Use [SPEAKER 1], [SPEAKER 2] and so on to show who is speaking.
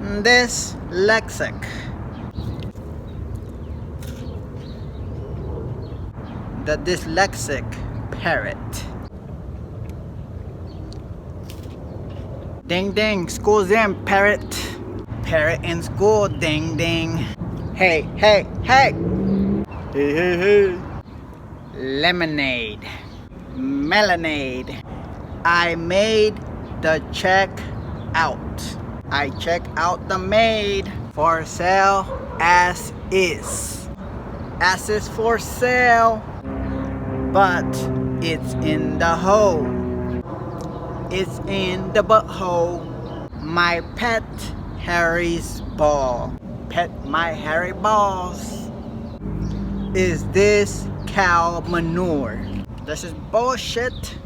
[SPEAKER 1] Dyslexic. The dyslexic parrot. Ding ding, school's in, parrot. Parrot in school, ding ding. Hey, hey, hey. Hey, hey, hey. Lemonade. Melonade. I made the check out. I check out the maid. For sale as is. As is for sale. But it's in the hole. It's in the butthole. My pet Harry's ball. Pet my Harry balls. Is this cow manure? This is bullshit.